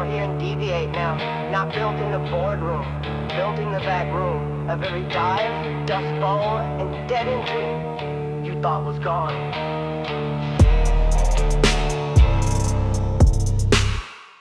You're here in Deviate now, not built in the boardroom, built in the back room. Of every dive, dust bowl, and dead entry you thought was gone.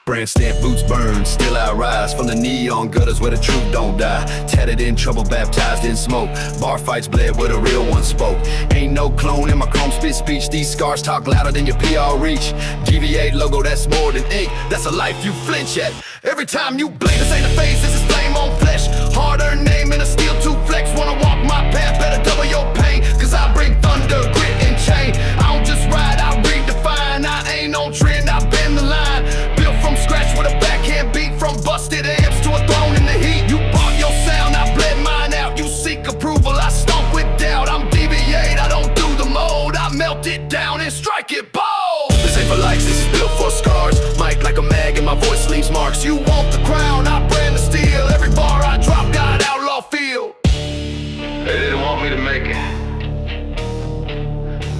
Brand stamp boots burn, still I rise from the neon gutters where the truth don't die. Tatted in trouble, baptized in smoke. Bar fights bled where the real one spoke. Ain't no clone in my chrome spit speech. These scars talk louder than your PR reach. Deviate logo, that's more than ink. That's a life you flinch at. Every time you blink, this ain't a face, this is flame on flesh. Hard-earned name in a steel tooth flex. Wanna walk my path, better double your pain. Cause I bring thunder, grit, and chain. I don't just ride, I redefine. I ain't on trend, I bend the line. Built from scratch with a backhand beat. From busted amps to a throne in the heat. You bought your sound, I bled mine out. You seek approval, I stomp with doubt. I'm deviate, I don't do the mold. I melt it down and strike it bold. This ain't for likes, this is built for scars. Mic like a mag and my voice leaves marks. You want the crown, I brand the steel. Every bar I drop got outlaw feel. They didn't want me to make it.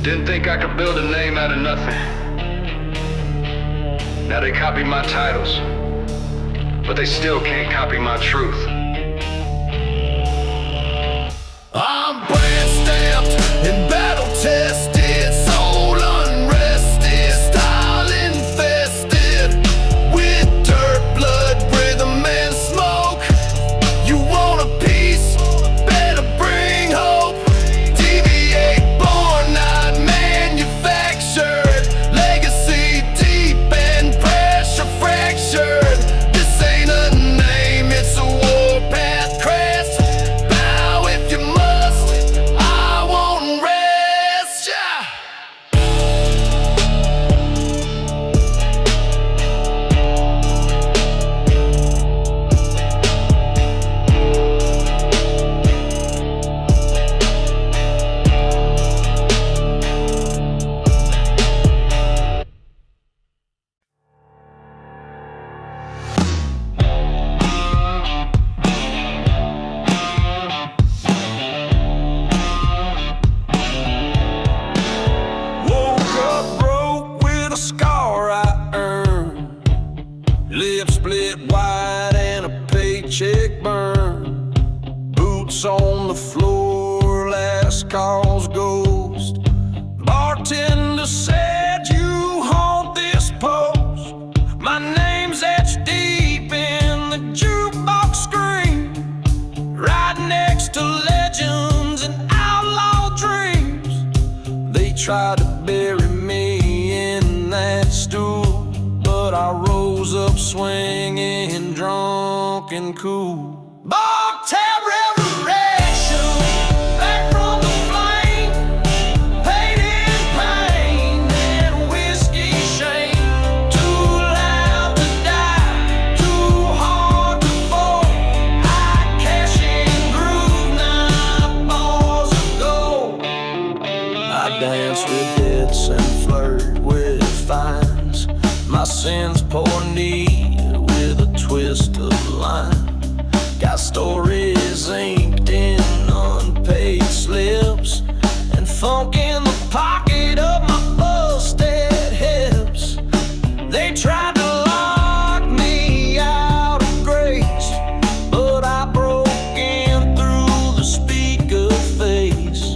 Didn't think I could build a name out of nothing. Now they copy my titles, but they still can't copy my truth. I'm brand stamped and battle tested, soul unrested, style infested with dirt, blood, rhythm, and smoke. You want a piece? Better bring hope. Deviate, born, not manufactured. Legacy deep and pressure fractured. This ain't a name, it's a warpath crest. Bow if you must, I won't rest. Yeah. Woke up broke with a scar I earned. Lips split wide and a paycheck burn. Boots on the floor, last call's ghost. Bartender said you haunt this post. My name's etched deep in the jukebox screen, right next to legends and outlaw dreams. They tried to bury me in that stool, but I rose up swinging, drunk and cool. Bog tab reverberation, back from the flame, paid in pain and whiskey shame. Too loud to die, too hard to fall. I cash in groove, 9 balls of gold. I dance with hits and flirt with fines. My sins pour neat with a twist of line. Got stories inked in unpaid slips and funk in the pocket of my busted hips. They tried to lock me out of grace, but I broke in through the speaker face.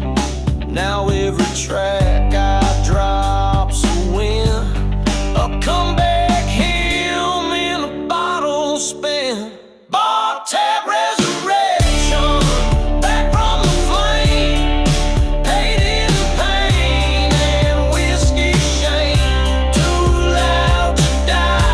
Now every track I drop's a win, a comeback hymn in a bottle spin. Bar tab resurrection, back from the flame, paid in pain and whiskey shame. Too loud to die.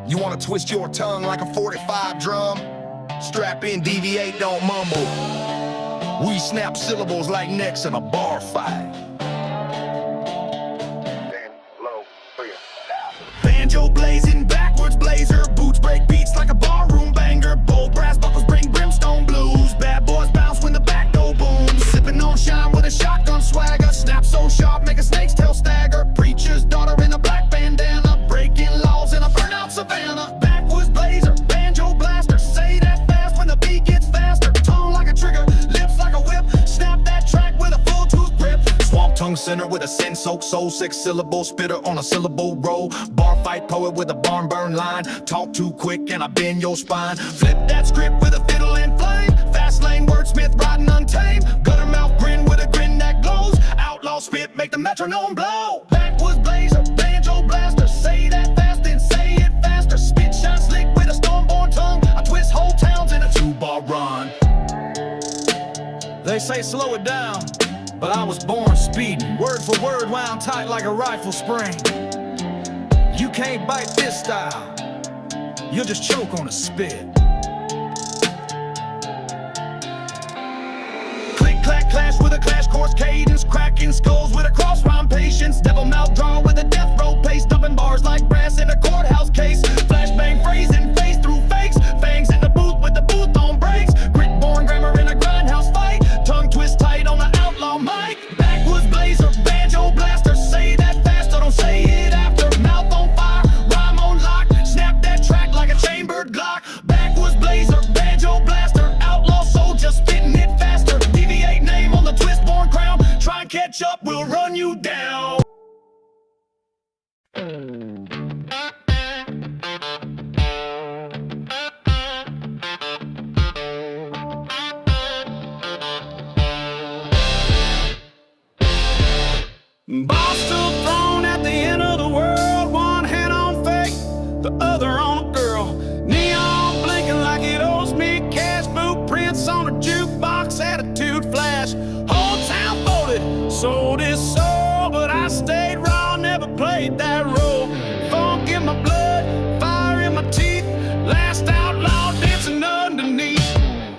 You wanna twist your tongue like a 45 drum? Strap in, deviate, don't mumble. We snap syllables like necks in a bar fight. Banjo blazing, backwards blazer. Boots break beats like a barroom banger. Bold brass buckles bring brimstone blues. Bad boys bounce when the back door booms. Sipping on shine with a shotgun swagger. Snap so sharp, make a snake's tail stagger. Preacher's daughter in a black bandana. Breaking laws in a burnout savannah. Backwoods blazer, banjo blaster. Say that fast when the beat gets faster. Tongue like a trigger, lips like a whip. Snap that track with a full tooth grip. Swamp tongue center with a sin-soaked soul. 6-syllable spitter on a syllable roll. Bar fight poet with a barn burn line. Talk too quick and I bend your spine. Flip that script with a fiddle in flame. Fast lane wordsmith riding untamed. Gutter mouth grin with a grin that glows. Outlaw spit make the metronome blow. Backwoods blazer, banjo blaster. Say that fast and say it faster. Spit shine slick with a stormborn tongue. I twist whole towns in a 2-bar run. They say slow it down, but I was born speeding. Word for word wound tight like a rifle spring. You can't bite this style, you'll just choke on a spit. Click, clack, clash with a clash course cadence. Cracking skulls with a cross rhyme patience. Devil mouth draw with a death row pace. Dumping bars like brass in a courthouse case. Flashbang phrasing face through fakes. Fangs in the booth with the booth on breaks. Grit born grammar in a grindhouse fight. Tongue twist tight on the outlaw mic. Backwoods blazer, banjo blaster. Say that faster, don't say it after. Mouth on fire, rhyme on lock. Snap that track like a chambered Glock. Backwoods blazer, banjo blaster. Outlaw soldier spitting it faster. Deviate name on the twist born crown. Try and catch up, we'll run you down. Ball still thrown at the end of the world. One hand on fate, the other on a girl. Neon blinking like it owes me cash. Blueprints on a jukebox, attitude flash. Whole town folded, sold his soul. But I stayed raw, never played that role. Funk in my blood, fire in my teeth. Last outlaw dancing underneath.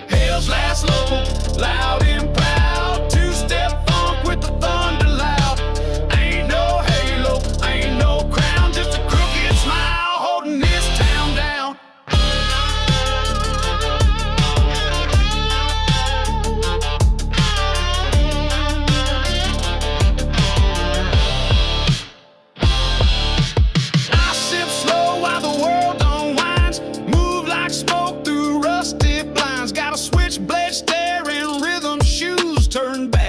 Hell's last local, loud and proud. Two-step funk with the thunder loud.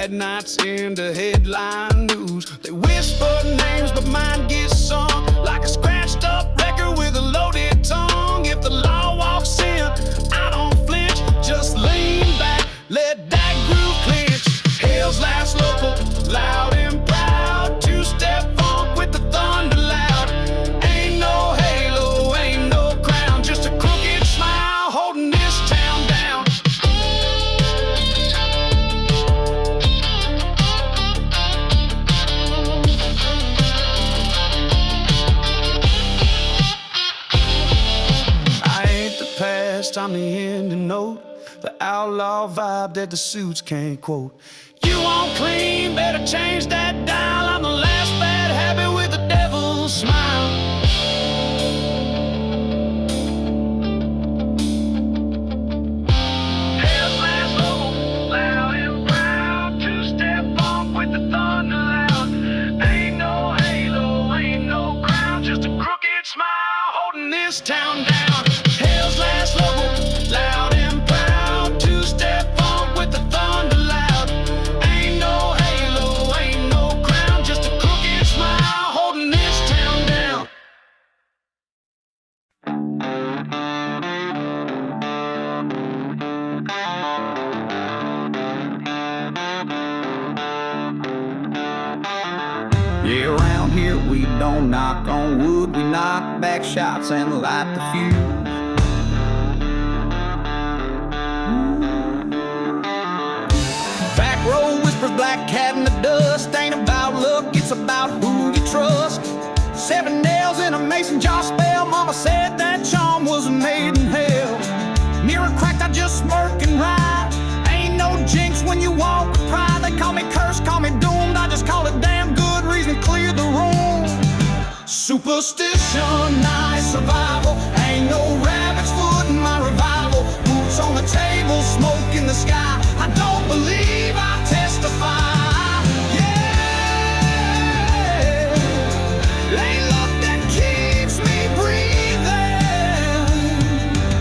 Nights into headline news. They whisper names, but mine gets sung like a scratched up record with a loaded tongue. If the law walks in, I don't flinch. Just lean back, let that groove clinch. Hell's last local, loud and proud. Two-step funk with the thunder loud. Ain't no halo, ain't no crown. Just a crooked smile holding this town down. I'm the ending note, the outlaw vibe that the suits can't quote. You want clean, better change that dial. I'm the last bad habit with the devil's smile. Hell's last local, loud and proud. Two-step funk with the thunder loud. Ain't no halo, ain't no crown. Just a crooked smile holding this town down. Hell's last local, loud and proud. Two-step funk with the thunder loud. Ain't no halo, ain't no crown. Just a crooked smile holding this town down. Yeah, around here we don't knock on wood. We knock back shots and light the fuse. Black cat in the dust, ain't about luck, it's about who you trust. 7 nails in a mason jar spell, mama said that Superstition, nice survival. Ain't no rabbit's foot in my revival. Boots on the table, smoke in the sky. I don't believe I testify. Yeah, ain't luck that keeps me breathing.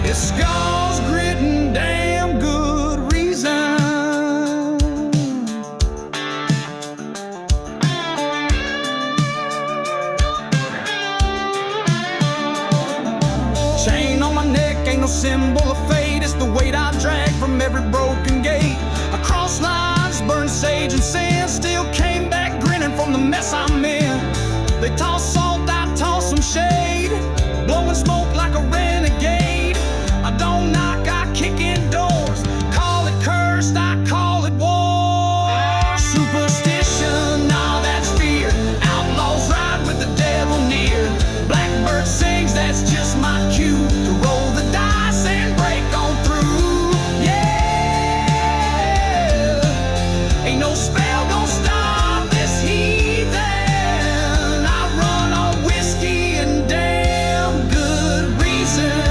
It's scars, grit, and damn good reason. Chain on my neck ain't no symbol of fate. It's the weight I drag from every broken gate. Across lines, burned sage and sand. Still came back grinning from the mess I'm in. They toss salt, I toss some shade. Blowing smoke like a renegade. I don't knock, I kick in doors. Call it cursed, I call it war. Superstition, nah, that's fear. Outlaws ride with the devil near. Blackbird sings, that's just my cue to roll the dice and break on through. Yeah, ain't no spell gonna stop this heathen. I run on whiskey and damn good reason.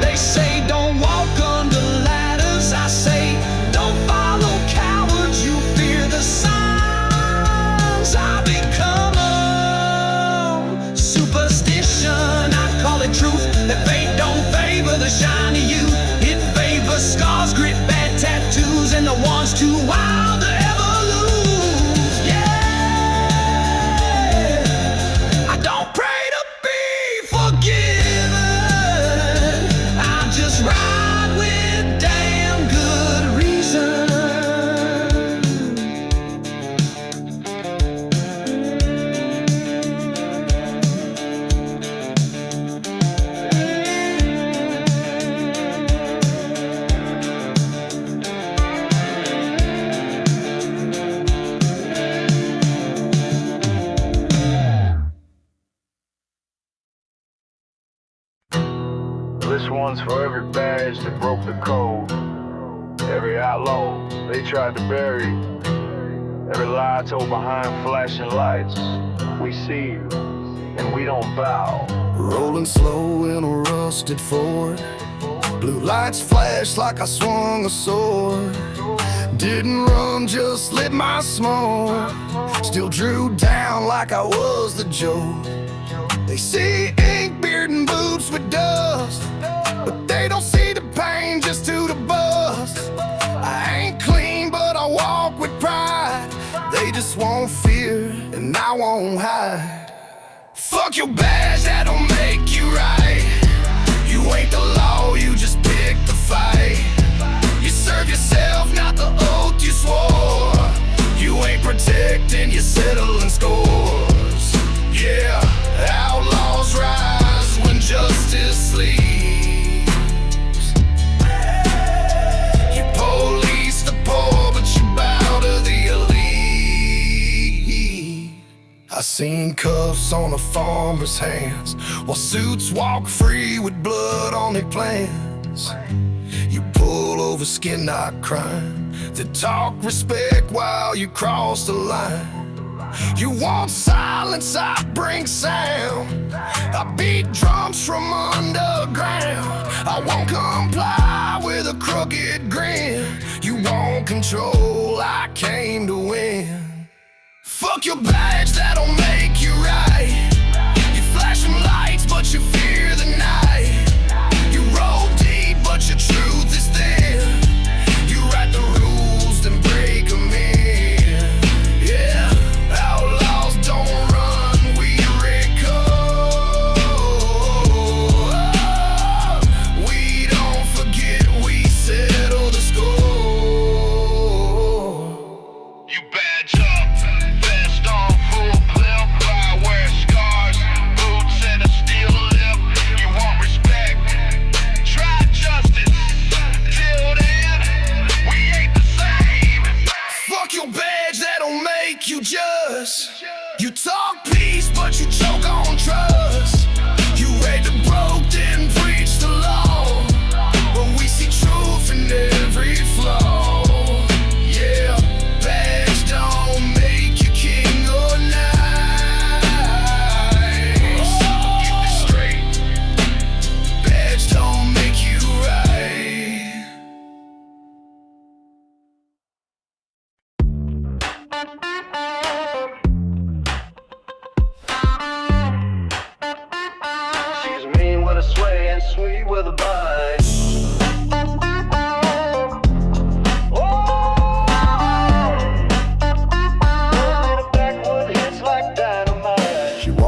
They say don't walk under ladders. I say don't follow cowards. You fear the signs. I become a superstition. I call it truth. That fate don't favor the shiny youth. It favors scars, grit, bad tattoos, and the ones too wild to ever lose. Yeah, I don't pray to be forgiven. I just ride with damn good reason. This one's for every badge that broke the code. Every outlaw they tried to bury. Every lie told behind flashing lights. We see you, and we don't bow. Rolling slow in a rusted Ford. Blue lights flashed like I swung a sword. Didn't run, just lit my smoke. Still drew down like I was the joke. They see ink, beard, and boots with dust, but they don't see the pain just to the bust. I ain't clean, but I walk with pride. They just won't fear, and I won't hide. Fuck your badge, that don't make you right. You ain't the law, you just pick the fight. You serve yourself, not the oath you swore. You ain't protecting, you're settling scores. Yeah, outlaws rise when justice sleeps. You police the poor, but you bow to the elite. I seen cuffs on a farmer's hands, while suits walk free with blood on their plans. You pull over skin not crime, to talk respect while you cross the line. You want silence, I bring sound. I beat drums from underground. I won't comply with a crooked grin. You want control, I came to win. Fuck your badge, that don't make you right. You flash them lights, but you fear the night. You roll deep, but your truth is thin. You write the rules, then break them in. Yeah, outlaws don't run, we recall. We don't forget, we settle the score. You badge up, vest on, full clip.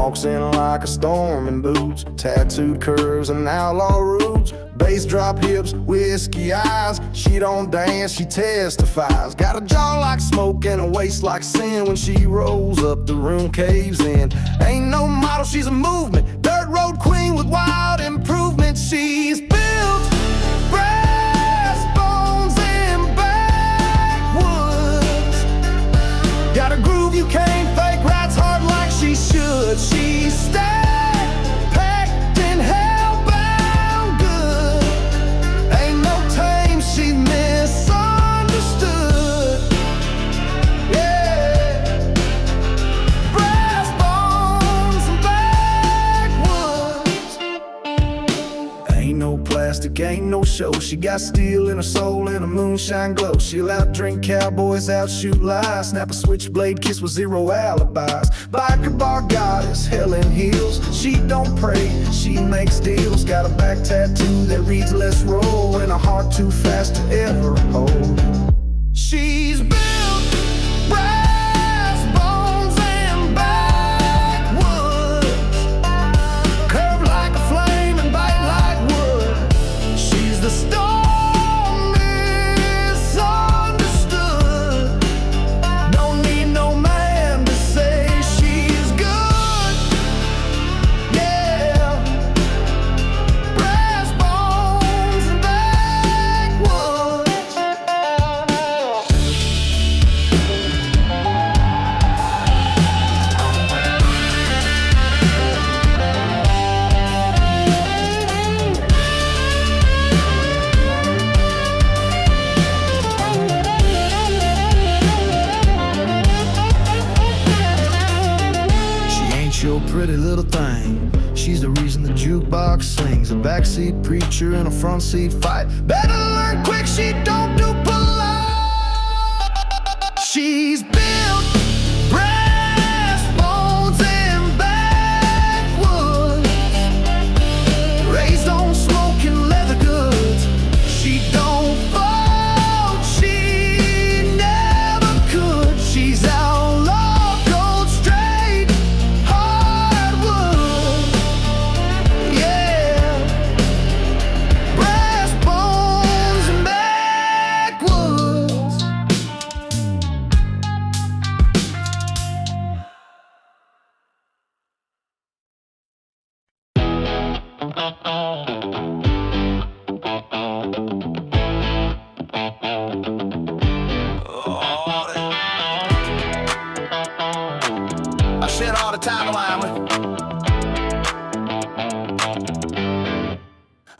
walks in like a storm in boots, tattooed curves and outlaw roots, bass drop hips, whiskey eyes. She don't dance, she testifies. Got a jaw like smoke and a waist like sin. When she rolls up, the room caves in. Ain't no model, she's a movement, dirt road queen with wild improvement. She's built brass bones and backwoods. Got a groove you can't fake, rides hard like she should. She's stacked, packed, and hellbound good. Ain't no tame, she's misunderstood. Yeah, brass bones and backwoods. Ain't no plastic, ain't no show. She got steel in her soul and a moonshine glow. She'll out-drink cowboys, out-shoot lies, snap a switchblade kiss with zero alibis. Biker bar goddess, hell in heels. She don't pray, she makes deals. Got a back tattoo that reads let's roll, and a heart too fast to ever hold. She's built brass bones and backwoods, curved like a flame and bite like wood. She's the storm misunderstood. Don't need no man to say she's good. Yeah, brass bones and backwoods. She ain't your pretty little thing. She's the reason the jukebox sings. A backseat preacher in a front seat fight. Better learn quick, she don't do polite. She's built brass bones and backwoods, raised on smoking leather goods. She don't fold, she never could. She's outlaw, gold straight, hardwood. Yeah, brass bones and backwoods. I said all the time,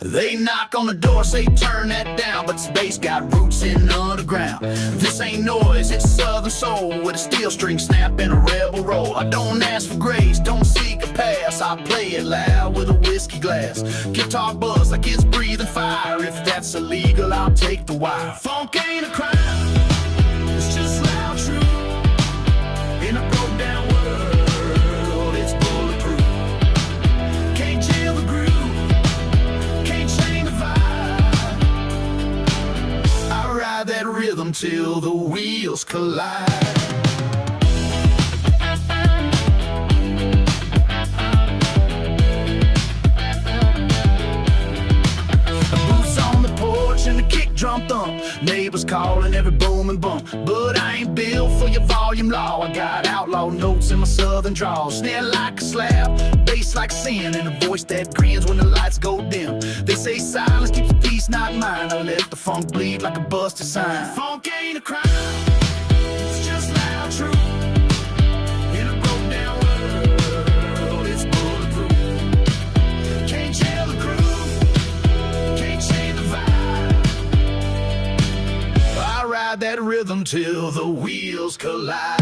they knock on the door, say turn that down, but space got roots in the underground. This ain't noise, it's southern soul with a steel string snap and a rebel roll. I don't ask for grace, don't seek a pass, I play it loud with a whiskey glass. Guitar buzz like it's breathing fire. If that's illegal, I'll take the wire. Funk ain't a crime, it's just loud truth. In a broke down world, it's bulletproof. Can't jail the groove, can't chain the vibe. I ride that rhythm till the wheels collide. Boots on the porch and the kick drum thump. Neighbors calling every boom and bump. But I ain't built for your volume law. I got outlaw notes in my southern drawl. Snare like a slab, bass like sin, and a voice that grins when the lights go dim. They say silence keeps the peace, not mine. I let the funk bleed like a busted sign. Funk ain't a crime, it's just loud truth. In a broke down world, it's bulletproof. Can't jail the groove, can't change the vibe. I ride that rhythm till the wheels collide.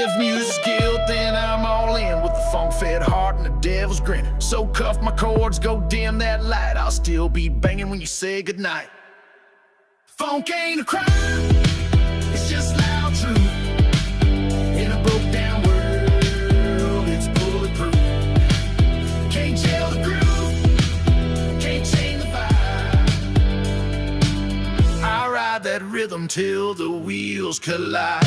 If music's guilt, then I'm all in with the funk-fed heart and the devil's grin. So cuff my chords, go dim that light. I'll still be banging when you say goodnight. Funk ain't a crime, it's just loud truth. In a broke-down world, it's bulletproof. Can't jail the groove, can't chain the vibe. I ride that rhythm till the wheels collide.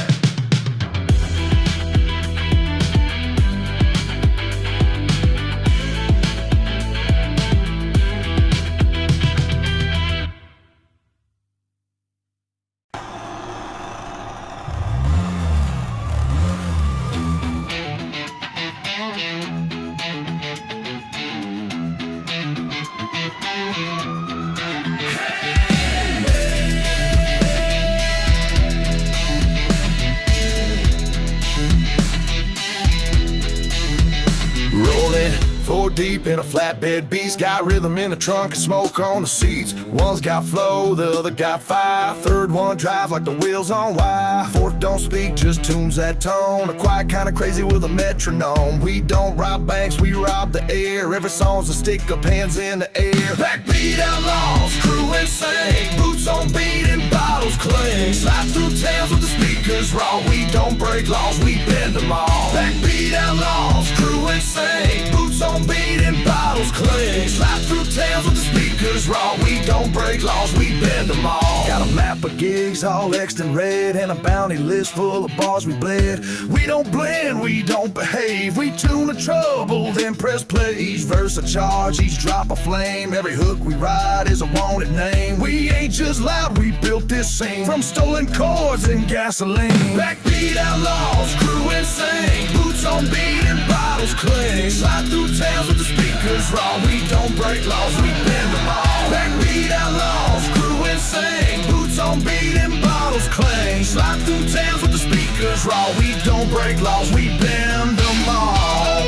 Four deep in a flatbed beast, got rhythm in the trunk and smoke on the seats. One's got flow, the other got fire. Third one drives like the wheels on wire. Fourth don't speak, just tunes that tone. A quiet kinda crazy with a metronome. We don't rob banks, we rob the air. Every song's a stick up, hands in the air. Backbeat outlaws, crew insane. Boots on beat and bottles cling. Slide through towns with the speakers raw. We don't break laws, we bend them all. Backbeat outlaws, crew insane. Boots on beat and bottles cling. Slide through towns with the speakers raw. We don't break laws, we bend them all. Got a map of gigs all X'd in red, and a bounty list full of bars we bled. We don't blend, we don't behave. We tune the trouble, then press play. Each verse a charge, each drop a flame. Every hook we ride is a wanted name. We ain't just loud, we built this scene from stolen chords and gasoline. Backbeat outlaws, crew insane. Boots on beat and bottles cling. Slide through towns with the speakers raw. We don't break laws, we bend them all. Backbeat outlaws, crew insane. Boots on beat and bottles cling. Slide through towns with the speakers raw. We don't break laws, we bend them all.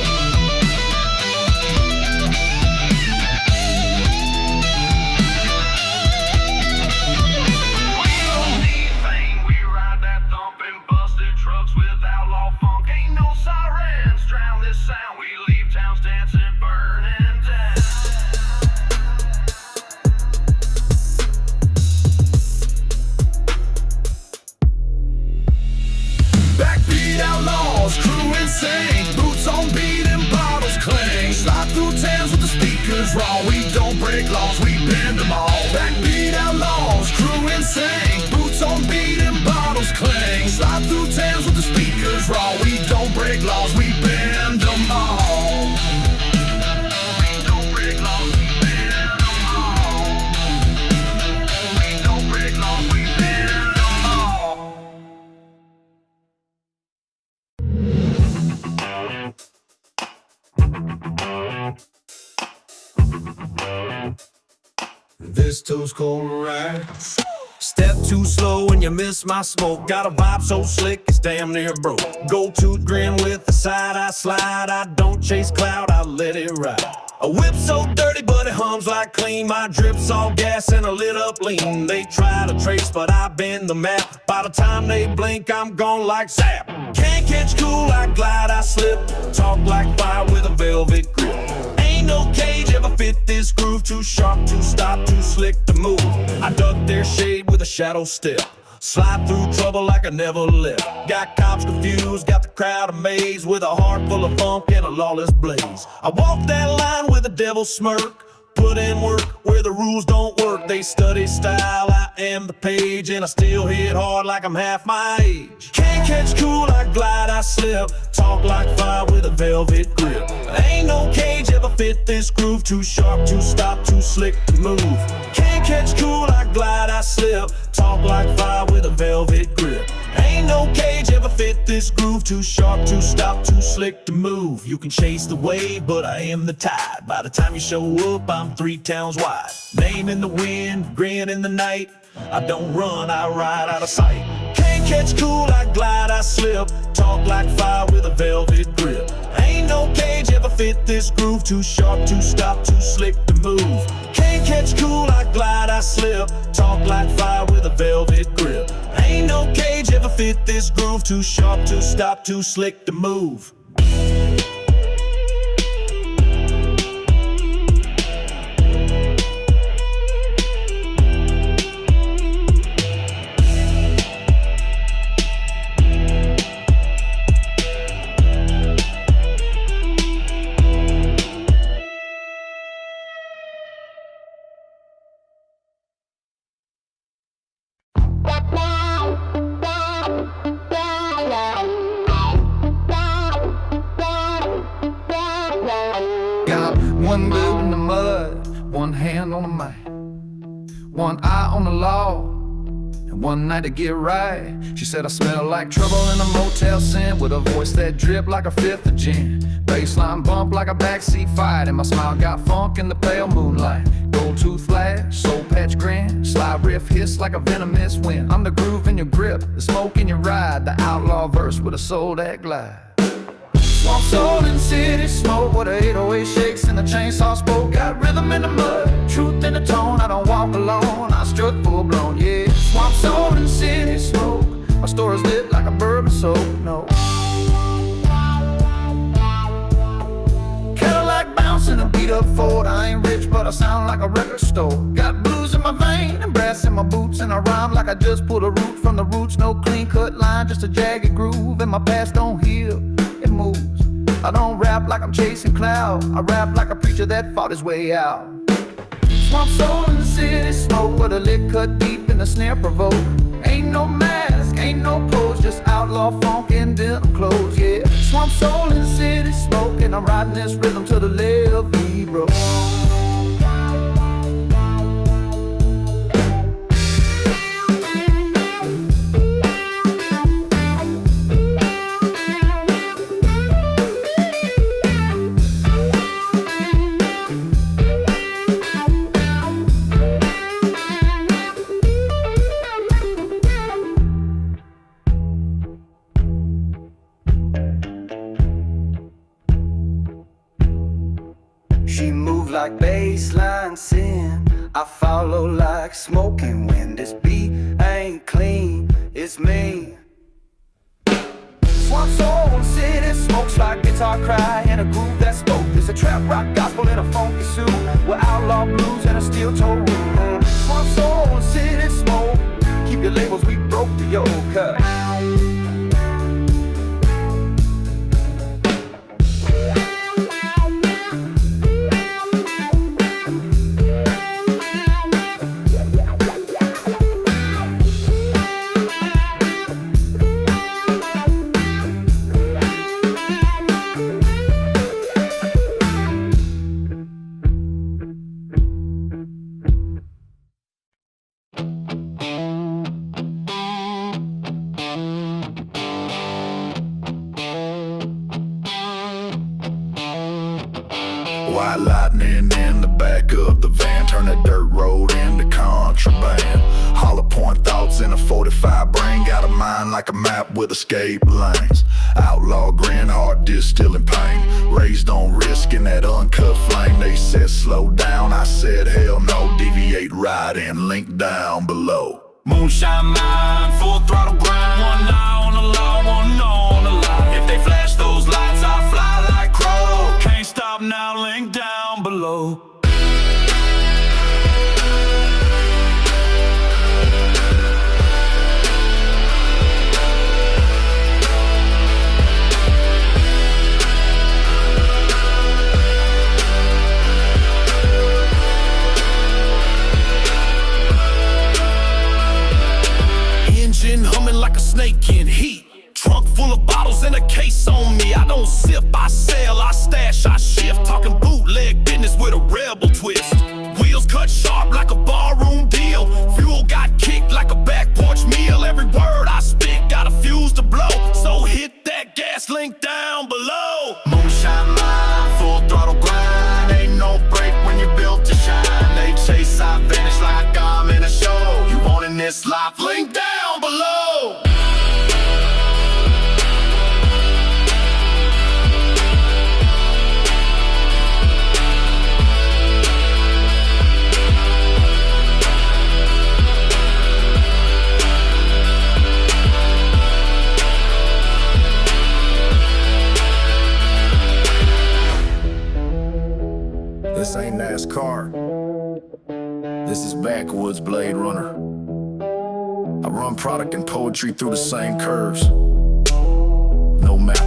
We don't need fame, we ride that thumping busted trucks with outlaw funk. Ain't no sirens drown this sound. We leave towns dancing, burning down. Backbeat outlaws, crew insane. Boots on beat and bottles cling. Slide through towns with the speakers raw. We don't break laws, we bend them all. Backbeat outlaws, crew insane. Boots on beat and bottles cling. Slide through towns with the speakers raw. We don't break laws, we bend them all. We don't break laws, we bend them all. We don't break laws, we bend them all. This two's cold to ride. Step too slow and you miss my smoke. Got a vibe so slick it's damn near broke. Gold tooth grin with the side I slide. I don't chase cloud, I let it ride. A whip so dirty but it hums like clean. My drip's all gas and a lit up lean. They try to trace but I bend the map. By the time they blink I'm gone like zap. Can't catch cool, I glide, I slip. Talk like fire with a velvet grip. Ain't no cage ever fit this groove. Too sharp, too stop, too slick to move. I duck their shade with a shadow step. Slide through trouble like I never left. Got cops confused, got the crowd amazed. With a heart full of funk and a lawless blaze. I walk that line with a devil smirk. Put in work where the rules don't work. They study style, I am the page. And I still hit hard like I'm half my age. Can't catch cool, I glide, I slip. Talk like fire with a velvet grip. Ain't no cage ever fit this groove. Too sharp, too stop, too slick to move. Can't catch cool, I glide, I slip. Talk like fire with a velvet grip. Ain't no cage ever fit this groove. Too sharp, too stop, too slick to move. You can chase the wave, but I am the tide. By the time you show up, I'm 3 towns wide. Name in the wind, grin in the night. I don't run, I ride out of sight. Can't catch cool, I glide, I slip. Talk like fire with a velvet grip. Ain't no cage ever fit this groove. Too sharp, too stop, too slick to move. Can't catch cool, I glide, I slip. Talk like fire with a velvet grip. Ain't no cage ever fit fit this groove, too sharp to stop, too slick to move. One boot in the mud, one hand on the mic, one eye on the law, and one night to get right. She said I smell like trouble in a motel scent, with a voice that dripped like a fifth of gin. Baseline bump like a backseat fight, and my smile got funk in the pale moonlight. Gold tooth flash, soul patch grin, slide riff hiss like a venomous wind. I'm the groove in your grip, the smoke in your ride, the outlaw verse with a soul that glide. Swamp soul in city smoke, with a 808 shakes and a chainsaw spoke. Got rhythm in the mud, truth in the tone. I don't walk alone, I strut full blown, yeah. Swamp soul in city smoke, my story's lit like a bourbon soap, no. Cadillac bouncing a beat up Ford. I ain't rich, but I sound like a record store. Got blues in my vein and brass in my boots, and I rhyme like I just pulled a root from the roots. No clean cut line, just a jagged groove, and my past don't heal, it moves. I don't rap like I'm chasing cloud, I rap like a preacher that fought his way out. Swamp soul in the city smoke, with a lick cut deep in the snare provoke. Ain't no mask, ain't no pose, just outlaw funk in denim clothes, yeah. Swamp soul in the city smoke, and I'm riding this rhythm to the left beat road. She moved like baseline sin, I follow like smoking wind. This beat ain't clean, it's mean. Swamp soul city smokes like guitar cry and a groove that spoke. It's a trap rock gospel in a funky suit, with outlaw blues and a steel toe roof. Swamp soul city smoke, keep your labels, we broke the yoke cut. White lightning in the back of the van, turn the dirt road into contraband. Holler point thoughts in a 45 brain, got a mind like a map with escape lanes. Outlaw grin, heart distilling pain, raised on risk in that uncut flame. They said slow down, I said hell no, deviate right and link down below. Moonshine mind, full throttle grind. One eye on the law, one on the line. If they flash those lights, I fly like crow. Can't stop now, link down below. Engine humming like a snake in heat. Trunk full of bottles and a case on me. I don't sip, I sell, I stash, I shift. Talking bootleg business with a real heart. This is Backwoods Blade Runner. I run product and poetry through the same curves. No map,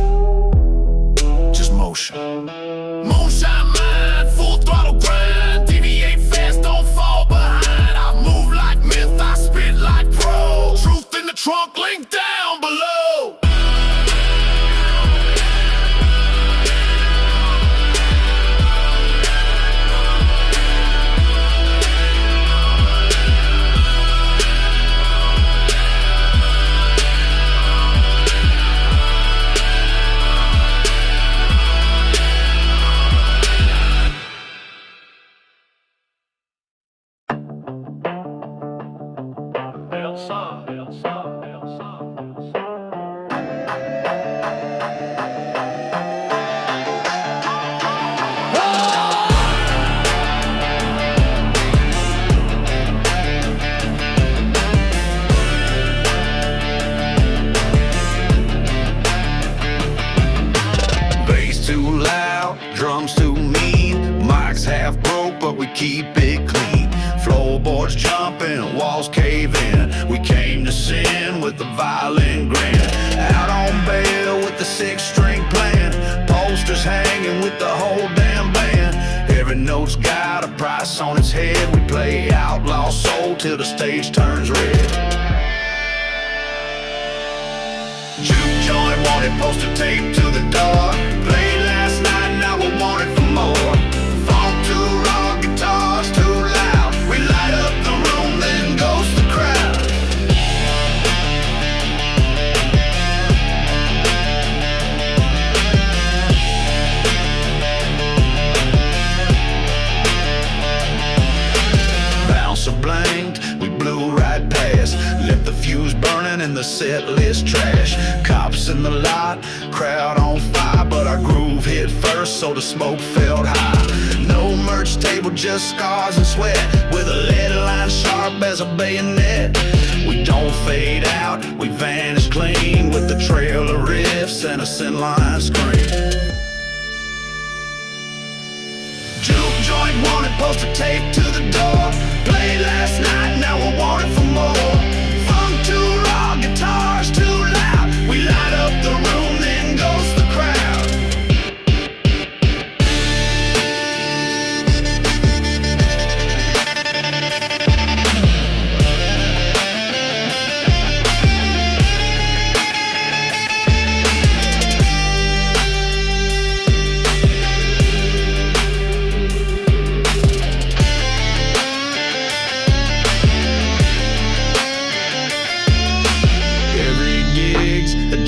just motion. Moonshine mind, full throttle grind. Deviate fast, don't fall behind. I move like myth, I spit like pro. Truth in the trunk, link down below. Drums too mean, mics half broke, but we keep it clean. Floorboards jumping, walls caving. We came to sin with the violent grin. Out on bail with the 6-string playing, posters hanging with the whole damn band. Every note's got a price on its head. We play outlaw soul till the stage turns red. Juke joint wanted poster tape to the door. Played last night, now we want it for more. Funk too raw, guitars too loud. We light up the room, then goes the crowd. Bouncer blanked, we blew right past. Left the fuse burning and the set list trash. Cops in the lot, crowd on fire, but our groove hit first, so the smoke felt high. No merch table, just scars and sweat, with a lead line sharp as a bayonet. We don't fade out, we vanish clean, with the trail of riffs and a sin line scream. Juke joint wanted poster tape to the door. Played last night, now we want it for more. Funk too raw, guitars too loud. We light up the room, then goes the crowd.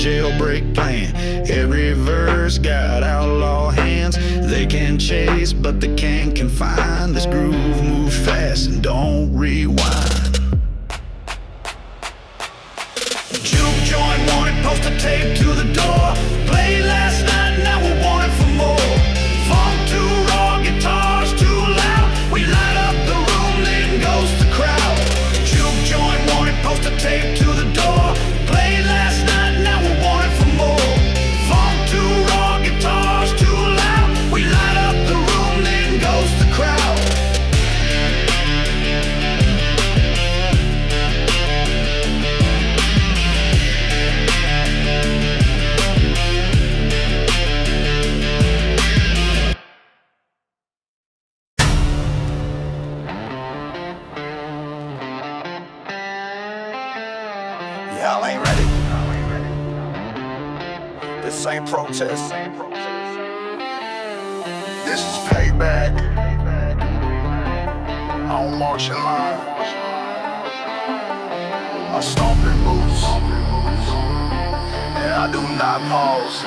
Jailbreak plan. Every verse got outlaw hands. They can chase, but they can't confine. This groove moves fast and don't rewind. Juke joint wanted poster tape to the door. Played last night, now we want it for more. Funk too raw, guitars too loud. We light up the room, then goes the crowd. Juke joint wanted poster tape to the door. Played last night, now we want it for more. Funk too raw, guitars too loud. We light up the room, then goes the crowd. Y'all ain't ready. This ain't protest. This is payback. I don't march in line. I stomp in boots. And I do not pause.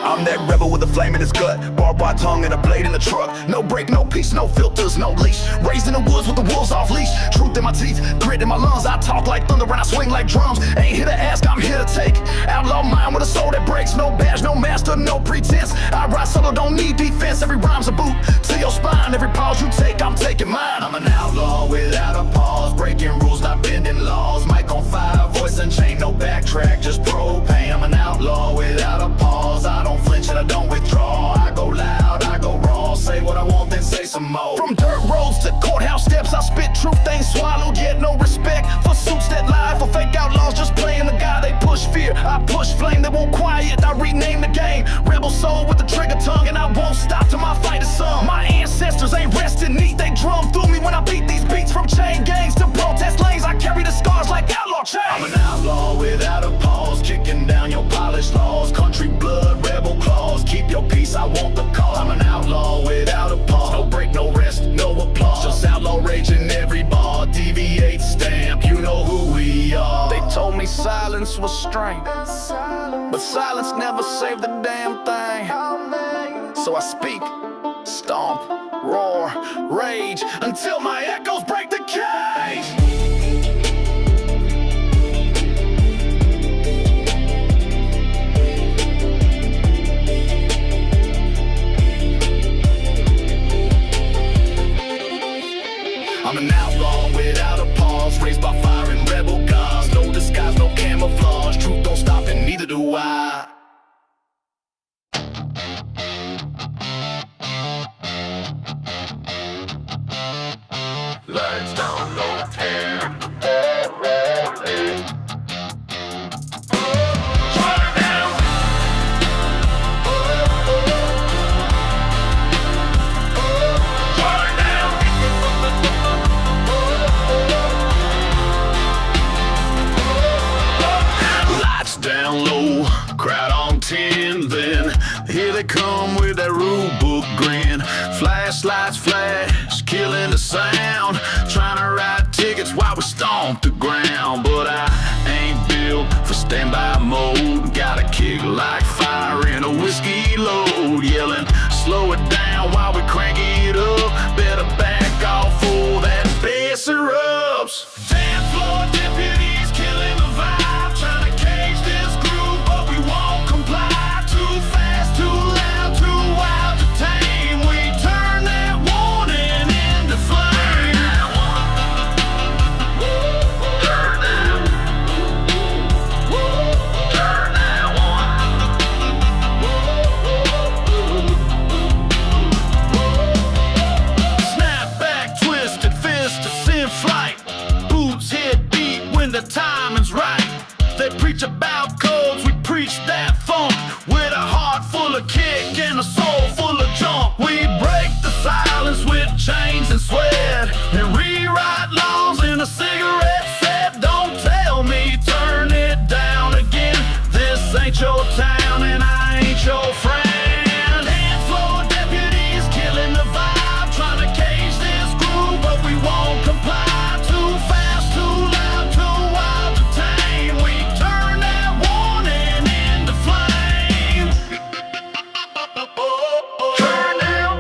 I'm that rebel with a flame in his gut, barbed wire tongue and a blade in the truck. No break, no peace, no filters, no leash. Raised in the woods with the wolves off leash. Truth in my teeth, grit in my lungs. I talk like thunder and I swing like drums. Ain't here to ask, I'm here to take. Outlaw mind with a soul that breaks. No badge, no master, no pretense. I ride solo, don't need defense. Every rhyme's a boot to your spine. Every pause you take, I'm taking mine. I'm an outlaw without a pause, breaking rules, not bending laws. Mic on fire, voice unchained, no backtrack, just propane. I'm an outlaw without a pause. I don't flinch and I don't withdraw. I go loud, I go raw. Say what I want, then say some more. From dirt roads to courthouse steps, I spit truth, ain't swallowed yet. No respect for suits that lie, for fake outlaws just playing the guy. They push fear, I push flame. They won't quiet, I rename the game. Rebel soul with the trigger tongue, and I won't stop till my fight is sung. My ancestors ain't resting neat, they drum through me when I beat these beats. From chain gangs to protest lanes, I carry the scars like outlaw chains. I'm an outlaw without a pause, kicking down your polished laws. Country blood, rebel claws, keep your peace, I want the cause. I'm an outlaw without a pause, no break, no rest, no applause. Just outlaw rage in every bar, deviate stamp, you know who we are. They told me silence was strength, but silence never saved the damn thing. So I speak, stomp, roar, rage, until my echoes break the cage. I'm an outlaw without a pause, raised by fire and rebel gods. No disguise, no camouflage, truth don't stop and neither do I. Lights down low, and Down low, crowd on 10, then here they come with that rule book grin. Flashlights flash, killing the sound, trying to write tickets while we stomp the ground. But I ain't built for standby mode, got a kick like fire in a whiskey load. Yelling, slow it down while we crank it up, better back off for that bass erupts. Dance floor deputies killing the vibe, trying to cage this groove, but we won't comply. Too fast, too loud, too wild to tame. We turn that warning into flame. Turn that. Turn that one. Snap back, twisted fist, it's in flight. Boots hit beat when the timing's right. They preach about codes, we preach that funk, with a heart full of kick and a soul full of junk. We break the silence with chains and sweat, and rewrite laws in a cigarette set. Don't tell me turn it down again, this ain't your town and I ain't your friend. Dance floor deputies killing the vibe, trying to cage this groove, but we won't comply. Too fast, too loud, too wild to tame. We turn that warning into flame. Turn down.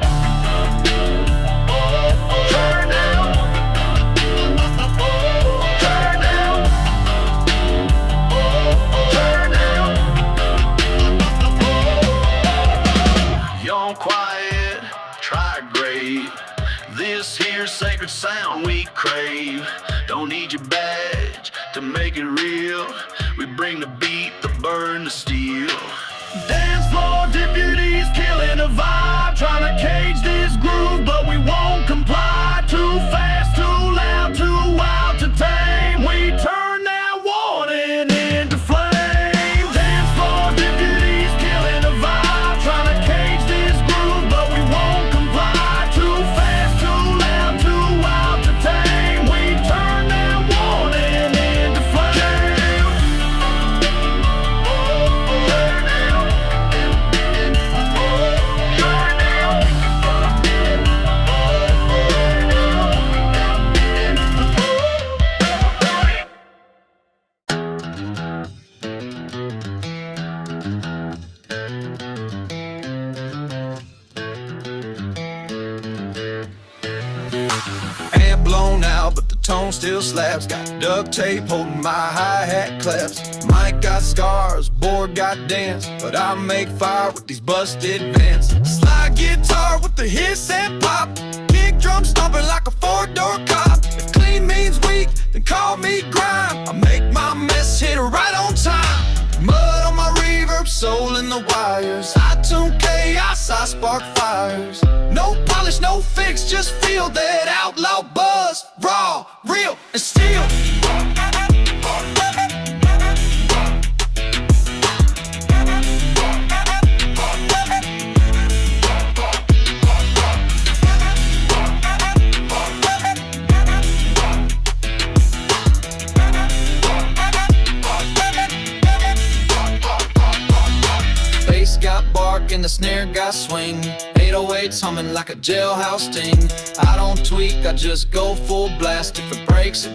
Turn down. Turn down. Turn down. Young, quiet, try great. This here sacred sound we crave. Don't need your badge to make it real. We bring the beat, the burn, the steel. Dance floor deputies killing the vibe, trying to cage this groove, but we won't comply. Too fast, too loud, too wild to tame. We turn that warning into flame. Dance floor deputies killing the vibe, trying to cage this groove, but we won't comply. Too fast, too loud, too wild to tame. We turn that warning into flame. Turn down. Turn down. Amp blown out, but the tone still slaps. Got duct tape holding my hi-hat claps. Mic got scars, board got dents, but I make fire with these busted vents. Slide guitar with the hiss and pop, kick drum stomping like a four-door cop. If clean means weak, then call me grime. I make my mess hit right on time. Mud on my reverb, soul in the wires. I tune chaos, I spark fires. No polish polish, no fix, just feel that outlaw buzz. Raw, real, and still. Bass got bark and the snare got swing. 808's humming like a jailhouse sting. I don't tweak, I just go full blast. If it breaks,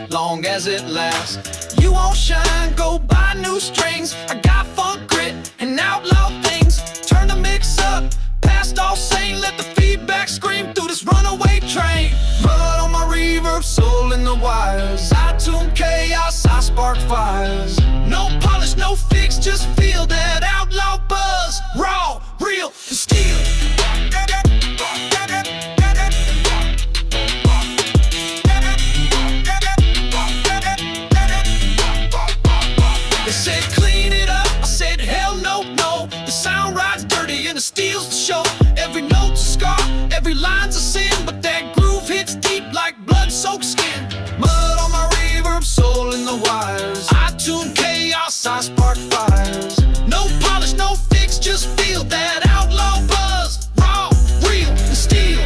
long as it lasts. You won't shine, go buy new strings. I got funk grit and outlaw things. Turn the mix up, past all sane. Let the feedback scream through this runaway train. Mud on my reverb, soul in the wires. I tune chaos, I spark fires. No polish, no fix, just feel that outlaw buzz. Raw, real, and steel. They said clean it up, I said hell no, no. The sound rides dirty and it steals the show. Every note's a scar, every line's a sin, but that groove hits deep like blood-soaked skin. Mud on my reverb, soul in the wires. I tune chaos, I spark fires. No polish, no fix, just feel that outlaw buzz. Raw, real, and steel.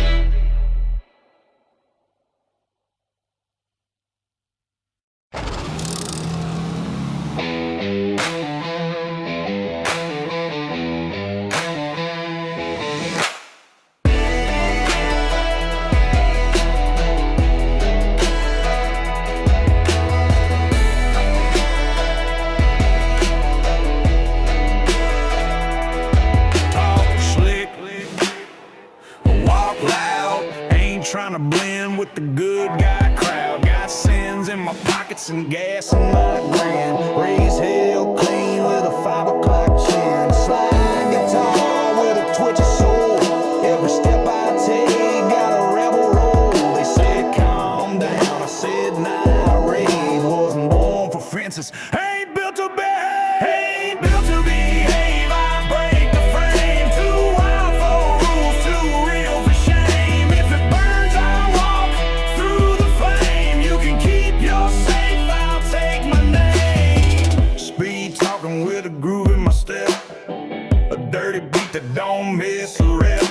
Trying to blend with the good guy crowd. Got sins in my pockets and gas in my grin. Raise hell clean with a 5 o'clock chin. Slide guitar with a twitchy soul. Every step I take got a rebel roll. They said calm down, I said nah. Raid wasn't born for fences. Ain't built to behave. Ain't built to behave. I break the frame. Too wild for rules, too real for shame. If it burns, I walk through the flame. You can keep your safe, I'll take my name. Speed talking with a groove in my step. A dirty beat that don't miss a rep.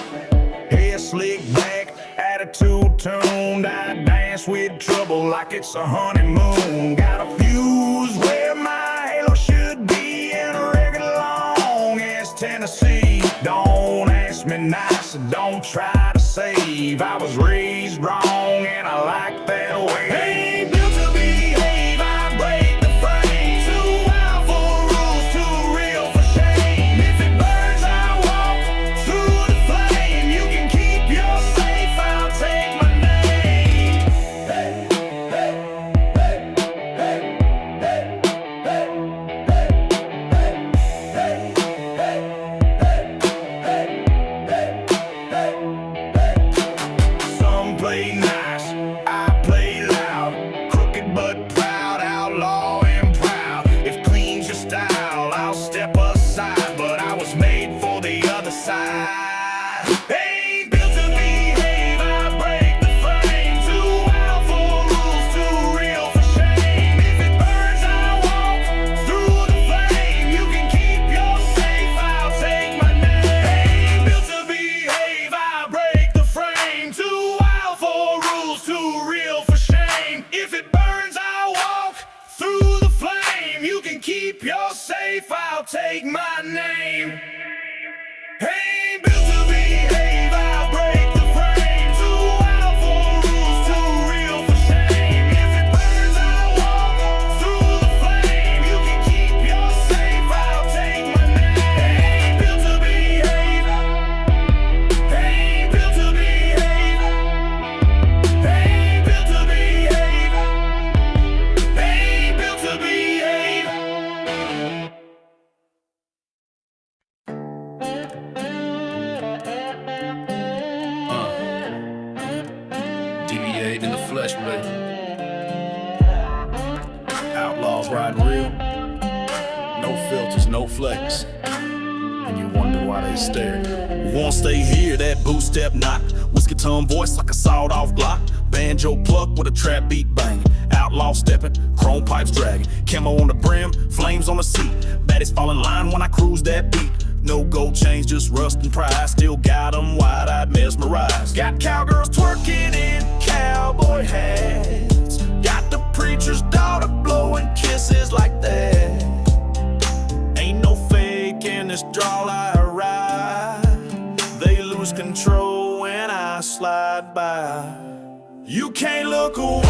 Hair slick back, attitude tuned. I dance with trouble like it's a honeymoon. Got a fuse where my halo should be, and a record long as Tennessee. Don't ask me nice, don't try to save. I was raised wrong and I like that way. Ain't built to behave, I break the frame. Too wild for rules, too real for shame. If it burns, I walk through the flame. You can keep your safe, I'll take my name. Hey, hey, hey, hey, hey, hey, hey, Some play nice, I play loud. Crooked but proud, outlaw and proud. If clean's your style, I'll step aside. But I was made for the other side. Ain't built to behave, I break the frame. Too wild for rules, too real for shame. If it burns, I walk through the flame. You can keep your safe, I'll take my name. Ain't built to behave, I break the frame. Too wild for rules, too real for shame. If it burns, I walk through the flame. You can keep your safe, I'll take my name. Ain't built to behave, I'll break the frame. Too wild for rules, too real for shame. If it burns, I'll walk through the flame. You can keep your safe, I'll take my name. Ain't built to behave. Ain't built to behave. Ain't built to behave. Ain't built to behave. Deviate in the flesh, baby. Outlaws riding real. No filters, no flex. And you wonder why they stare. Won't stay here, that boot step knock. Whiskey tone voice like a sawed-off Glock. Banjo pluck with a trap beat bang. Outlaw stepping, chrome pipes dragging. Camo on the brim, flames on the seat. Baddies fall in line when I cruise that beat. No gold chains, just rust and pride. Still got them wide-eyed, mesmerized. Got cowgirls twerking in cowboy hats. Got the preacher's daughter blowing kisses like that. Ain't no fake in this draw I ride. They lose control when I slide by. You can't look away.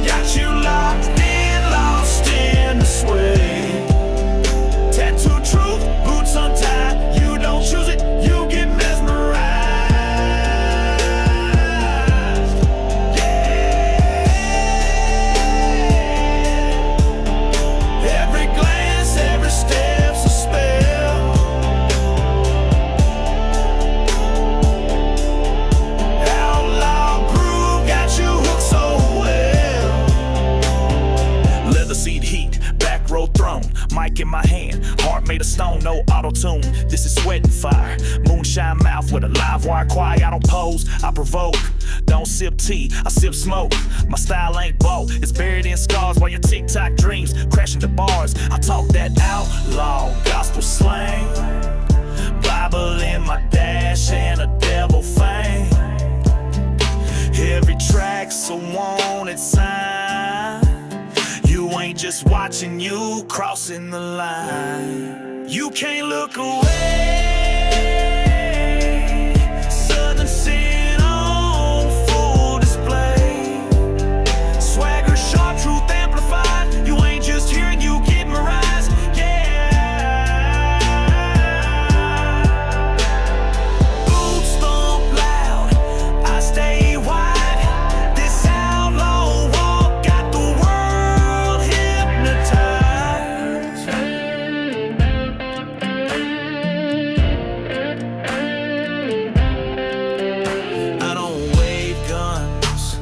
Got you locked in, lost in the sway. Tattoo truth, boots untied. You don't choose it, you get mesmerized. Yeah. Every glance, every step's a spell. Outlaw groove got you hooked so well. Leather seat heat, back row throne. Mic in my hand, heart made of stone, no auto-tune. This is sweat and fire. Moonshine mouth with a live wire choir. I don't pose, I provoke. Don't sip tea, I sip smoke. My style ain't bold, it's buried in scars. While your TikTok dreams crash into bars. I talk that outlaw gospel slang. Bible in my dash and a devil fang. Every track's a wanted sign. You ain't just watching, you crossing the line. You can't look away. Southern sin on full display. Swagger sharp, truth amplified. You ain't just hearing, you get memorized. Yeah. Boots thump loud, I stay wide. This outlaw walk got the world hypnotized. I don't wave guns,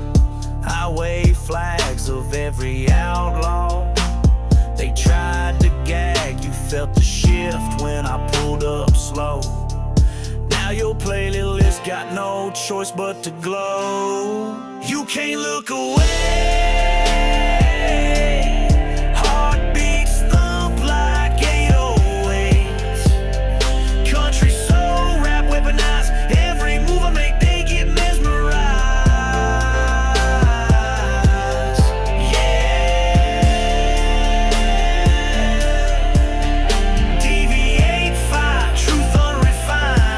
I wave flags of every outlaw. They tried to gag, you felt the shift when I pulled up slow. Now your playlist got no choice but to glow. You can't look away. Heartbeats thump like 808s. Country soul, rap weaponized. Every move I make, they get mesmerized. Yeah. Deviate, fight, truth unrefined.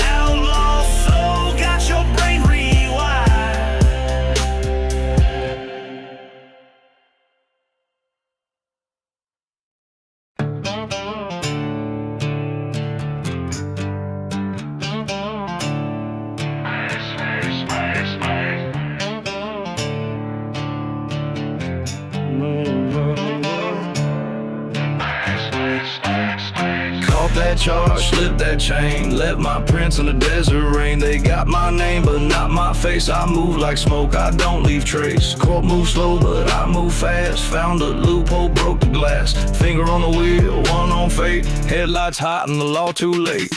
Outlaw soul got your brain rewired. Caught that charge, slipped that chain. Left my prints in the desert rain. They got my name, but not my face. I move like smoke, I don't leave trace. Court move slow, but I move fast. Found a loophole, broke the glass. Finger on the wheel, one on fate. Headlights hot and the law too late.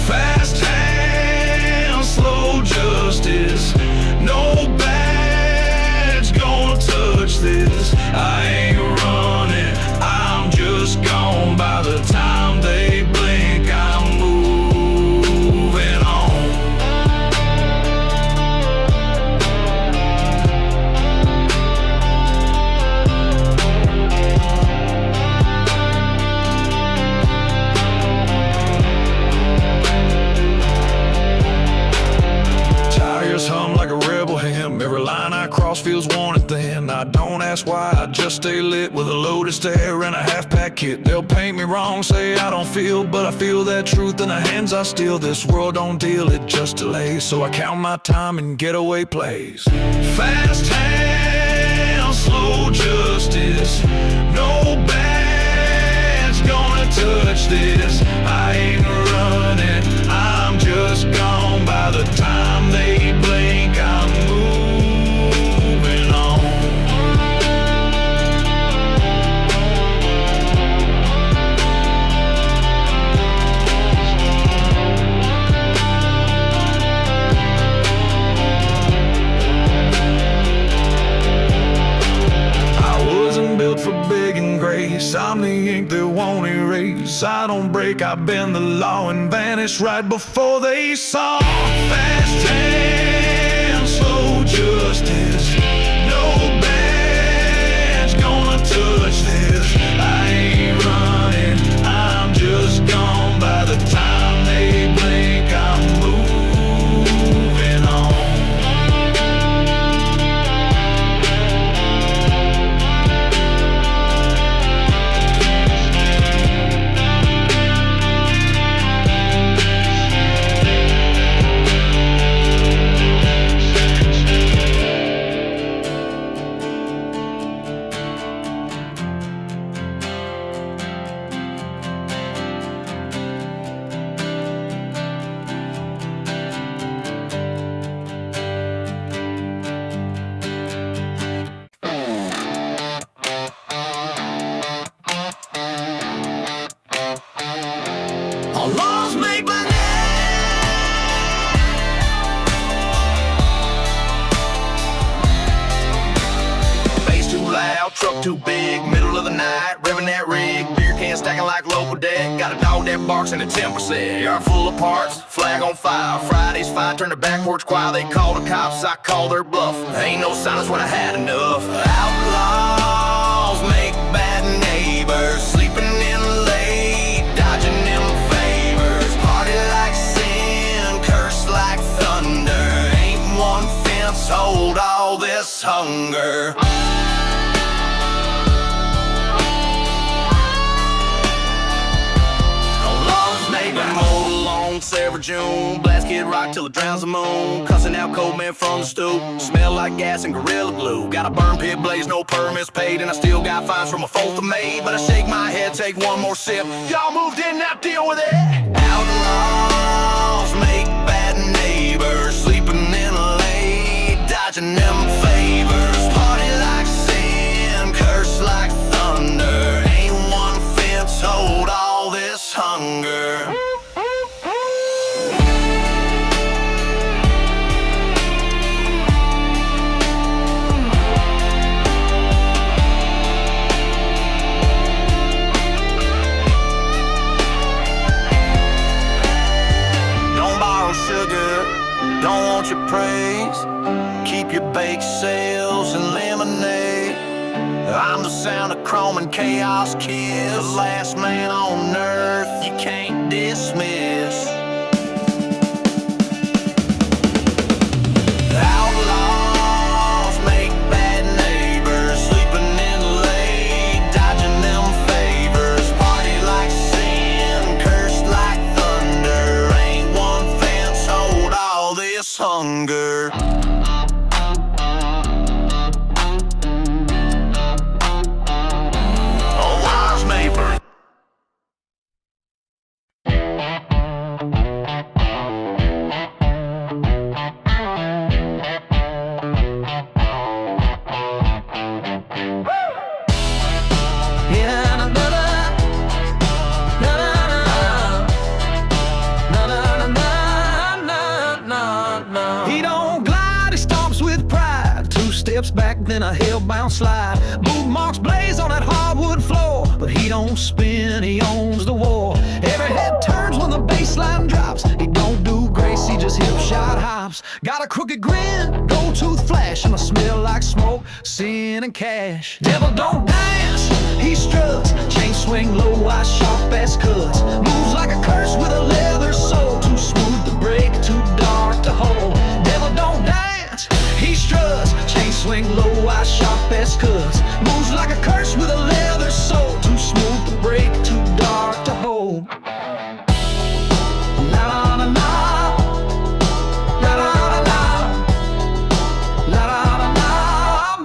Fast hands, slow justice. No badge gonna touch this. I ain't running, I'm just gone. By the time they blink, I'm moving on. Tires hum like a rebel hymn. Every line I cross feels wanted then. I don't ask why, I just stay lit with a loaded stare and a half-pack kit. They'll paint me wrong, say I don't feel, but I feel that truth in the hands I steal. This world don't deal, it just delays. So I count my time and getaway plays. Fast hands, slow justice. No badge gonna touch this. I ain't running, I'm just gone. By the time they blink, I'm moving on. ways. I don't break, I bend the law and vanish right before they saw. Fast and slow justice, no badge gonna touch this. I ain't running, I'm just gone. By the time they blink, I'm moving on. Our laws make bananas. Bass too loud, truck too big, middle of the night, revving that rig, beer can stacking like local deck. Got a dog that barks and a 10%. Yard full of parts, flag on fire. Friday's fight, turn the back porch choir. They call the cops, I call their bluff. Ain't no silence when I had enough. Outlaws make bad neighbors, sleeping in late, dodging them favors. Party like sin, curse like thunder. Ain't one fence hold all this hunger. Every June, blast Kid Rock till it drowns the moon. Cussing out cold men from the stoop. Smell like gas and Gorilla Glue. Got a burn pit blaze, no permits paid, and I still got fines from a 4th of May. But I shake my head, take one more sip. Y'all moved in, now deal with it. Outlaws make bad neighbors, sleeping in late, dodging them favors. Party like sin, curse like thunder. Ain't one fence hold all this hunger. Don't want your praise, keep your bake sales and lemonade. I'm the sound of chrome and chaos kiss, the last man on earth you can't dismiss. Outlaws make bad neighbors, sleeping in late, dodging them favors. Party like sin, cursed like thunder. Ain't one fence hold all this hunger. Back then a hell-bound slide. Boot marks blaze on that hardwood floor, but he don't spin, he owns the war. Every head turns when the bass line drops. He don't do grace, he just hip shot hops. Got a crooked grin, gold tooth flash, and a smell like smoke, sin and cash. Devil don't dance, he struts, chain swing low, eyes sharp as cuts. Moves like a curse with a leather soul, too smooth to break, too dark to hold. Devil don't dance, he struts, chain swing low, eyes sharp as cuts. Moves like a curse with a leather soul, too smooth to break, too dark to hold. La la la la, la la la la, la la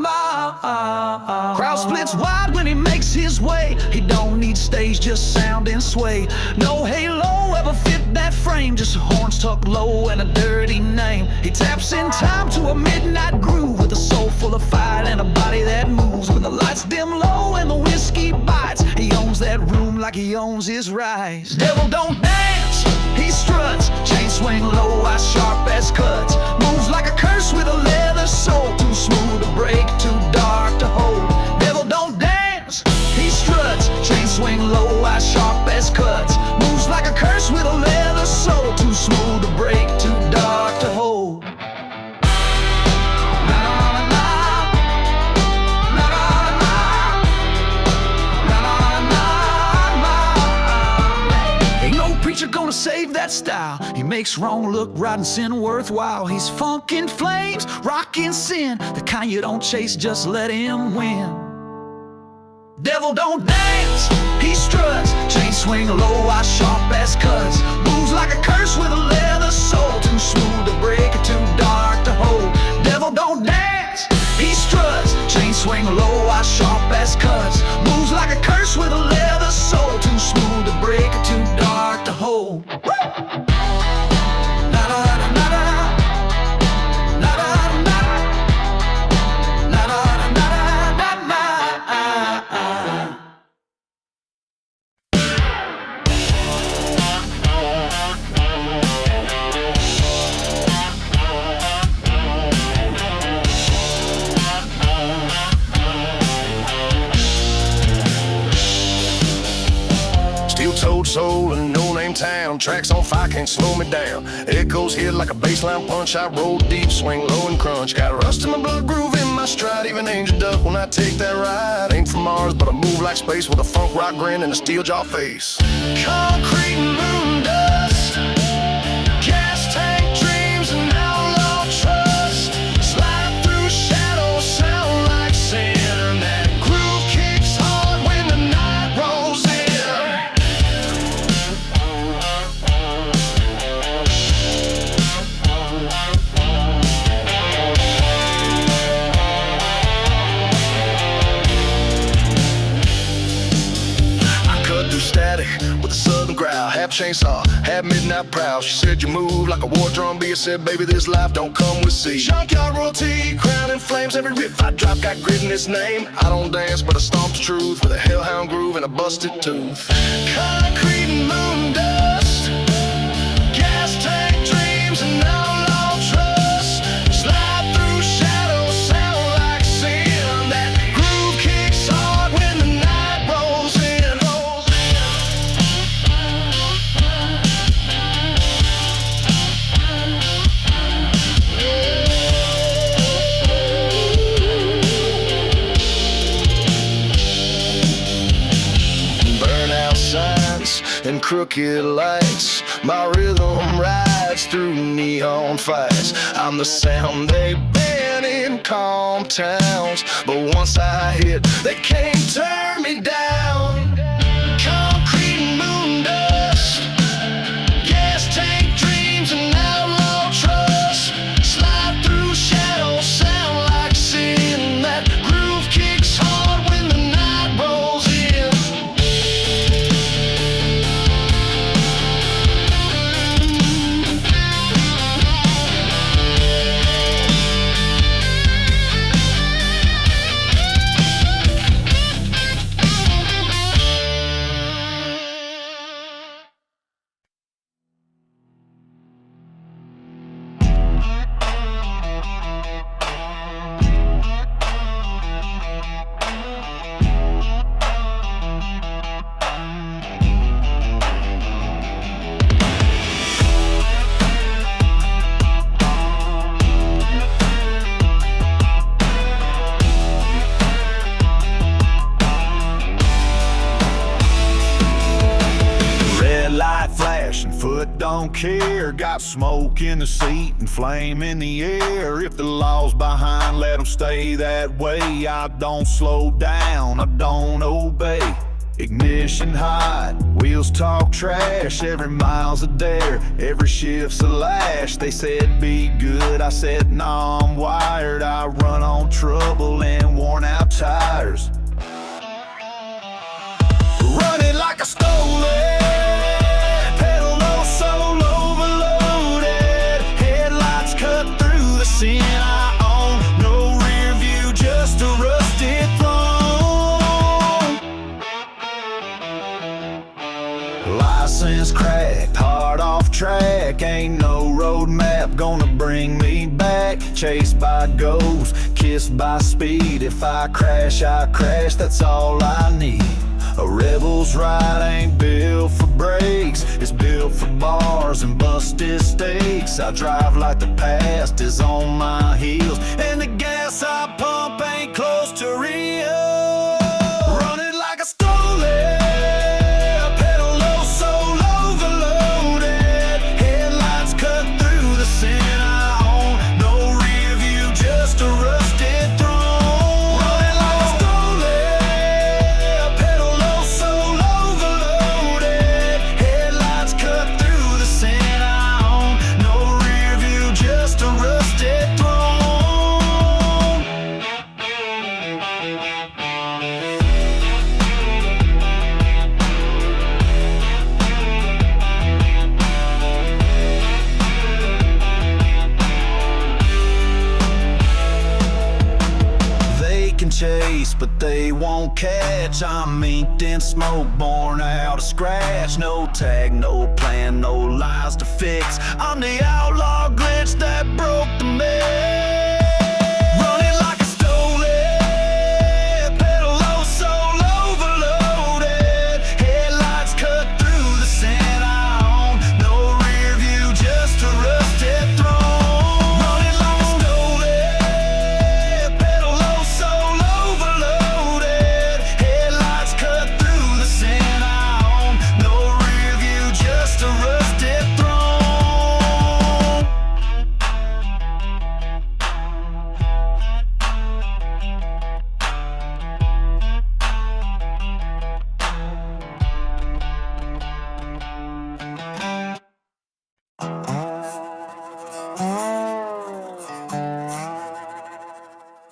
la. Crowd splits wide when he makes his way. He don't need stage, just sound and sway. No halo ever fit that frame, just horns tucked low and a dirty name. He taps in time to a midnight groove with a soul full of fight and a body that moves. When the lights dim low and the whiskey bites, he owns that room like he owns his rights. Devil don't dance, he struts, chain swing low, eyes sharp as cuts. Moves like a curse with a leather soul, too smooth to break, too dark to hold. Devil don't dance, he struts, chain swing low, eyes sharp as cuts. that style. He makes wrong look right and sin worthwhile. He's funkin' flames, rockin' sin, the kind you don't chase, just let him win. Devil don't dance, he struts, chain swing low, eye sharp as cuts. Moves like a curse with a leather soul, too smooth to break or too dark to hold. Devil don't dance, he struts, chain swing low, eye sharp as cuts. Moves like a curse with a leather soul, too smooth to break or too dark to hold. Soul in a no-name town, tracks on fire, can't slow me down. Echoes hit like a baseline punch, I roll deep, swing low and crunch. Got rust in my blood, groove in my stride, even angel duck when I take that ride. Ain't from Mars, but I move like space with a funk rock grin and a steel jaw face. Concrete moon dust, gas tank dreams and outlaw trust. Slide through shadows, sound like sin. That groove kicks hard when the night rolls in. Static with a southern growl, half chainsaw, half midnight prowl. She said you move like a war drum beat. I said, baby, this life don't come with sea. Junkyard royalty, crown in flames. Every riff I drop got grit in its name. I don't dance, but I stomp the truth with a hellhound groove and a busted tooth. Concrete and moon dust, gas tank dreams and outlaw trust. Slide through shadows, sound like sin. That groove kicks hard when the night rolls in. And crooked lights, my rhythm rides through neon fights. I'm the sound they ban in calm towns, but once I hit, they can't turn me down. Concrete and moon dust, gas tank dreams and outlaw trust. Slide through shadows, sound like sin. That groove kicks hard when the night rolls in. Don't care, got smoke in the seat and flame in the air. If the law's behind, let them stay that way. I don't slow down, I don't obey. Ignition hot, wheels talk trash. Every mile's a dare, every shift's a lash. They said be good, I said nah, I'm wired. I run on trouble and worn out tires. Running like a stolen, sin I own, no rear view, just a rusted throne. License cracked, hard off track, ain't no road map gonna bring me back. Chased by ghosts, kissed by speed. If I crash, that's all I need. A rebel's ride ain't built for brakes, it's built for bars and busted steaks. I drive like the past is on my heels, and the gas I pump ain't close to real. Running like a stolen, pedal low, soul overloaded. but they won't catch. I'm inked in smoke, born out of scratch. No tag, no plan, no lies to fix. I'm the outlaw glitch that broke the myth. Running like a stolen, pedal low, soul overloaded. Headlights cut through the sand I own. No rear view, just a rusted throne. Running like a stolen, pedal low, soul overloaded. Headlights cut through the sand I own. No rear view, just a rusted throne.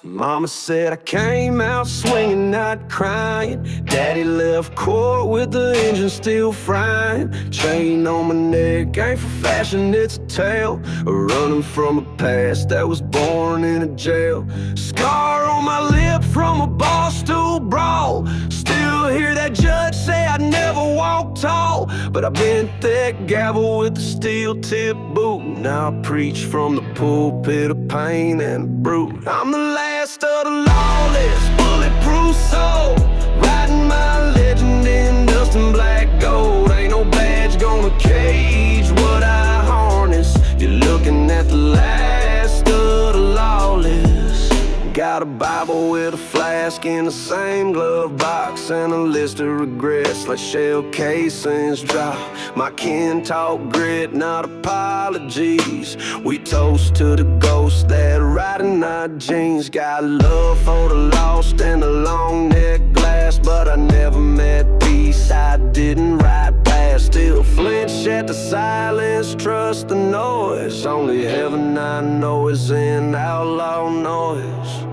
Mama said I came out swinging, not crying. Daddy left court with the engine still frying. Chain on my neck, ain't for fashion, it's a tale. Running from a past that was born in a jail. Scar on my lip from a bar stool brawl. Still hear that judge say I never walked tall. But I bent that gavel with the steel tip boot. Now I preach from the pulpit of pain and brute. I'm the last of the lawless, bulletproof soul. Riding my legend in dust and black gold. Ain't no badge gonna cage what I harness. You're looking at the last of the lawless. Got a Bible with a flask in the same glove box, and a list of regrets like shell casings drop. My kin talk grit, not apologies. We toast to the ghosts that ride in our jeans. Got love for the lost and the long neck glass, but I never met peace. I didn't ride past. Still flinch at the silence, trust the noise. Only heaven I know is in outlaw noise.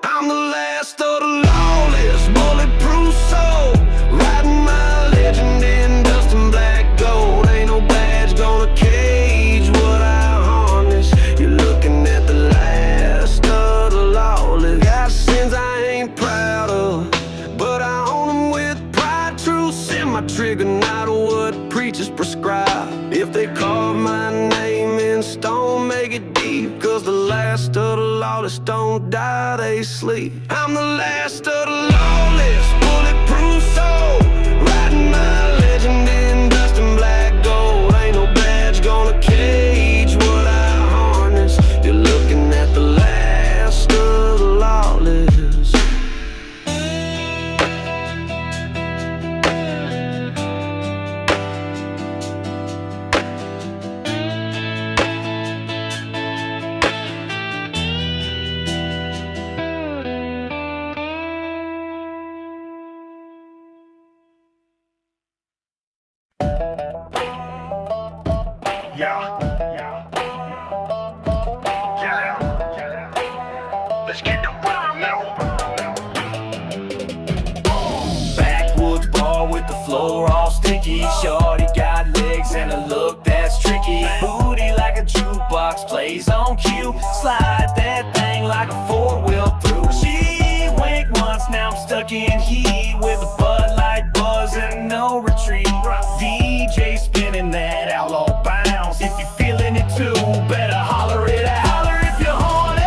I'm the last of the lawless, bulletproof soul. Riding my legend in dust and black gold. Ain't no badge gonna cage what I harness. You're looking at the last of the lawless. Got sins I ain't proud of, but I own them with pride. Truth's in my trigger, not what preachers prescribe. If they carve my name in stone, make it deep. Cause the last of the lawless don't die, they sleep. I'm the last of the lawless, bulletproof soul. Riding my legend in dust and black gold. Ain't no badge gonna cage what I harness. You're looking at the last of the lawless. Let's get the rhyme now. Backwoods bar with the floor all sticky. Shorty got legs and a look that's tricky. Booty like a jukebox, plays on cue. Slide that thing like a four-wheel through. She winked once, now I'm stuck in heat with a Bud Light buzz and no retreat. DJ spinning that outlaw bounce. If you're feeling it too, better holler it out. Holler if you're horny.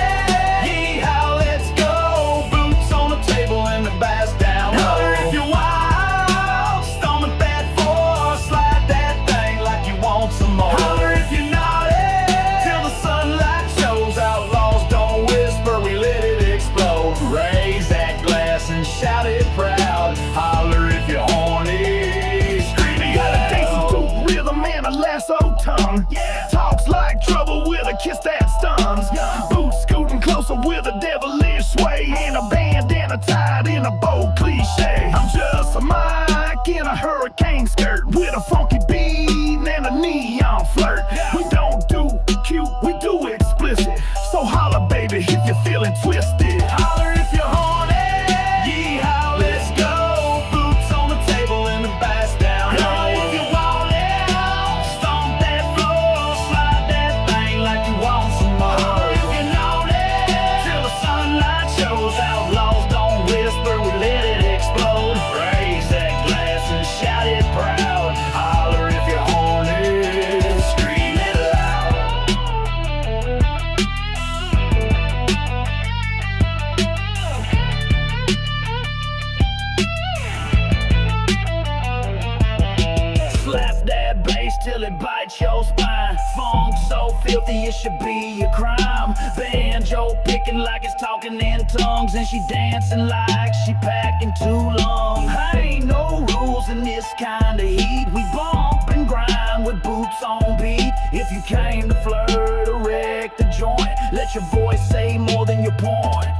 Yeehaw, let's go. Boots on the table and the bass down low. Holler if you're wild. Stomach that four. Slide that thing like you want some more. Holler if you're naughty. Till the sunlight shows. Outlaws don't whisper, we let it explode. Raise that glass and shout it proud. Holler if you're horny. Lasso tongue, talks like trouble with a kiss that stuns. Boots scooting closer with a devilish sway, and a bandana tied in a bold cliche. I'm just a mic in a hurricane skirt with a funky beat and a neon flirt. We don't do cute, we do explicit. So holler, baby, if you're feeling twisted. Holler if you're horny. Yeehaw, let's go. Boots on the table and the bass down low. Whisper, till it bites your spine. Funk so filthy it should be a crime. Banjo picking like it's talking in tongues, and she dancing like she packing 2 lungs. Ain't no rules in this kind of heat. We bump and grind with boots on beat. If you came to flirt or wreck the joint, let your voice say more than your point.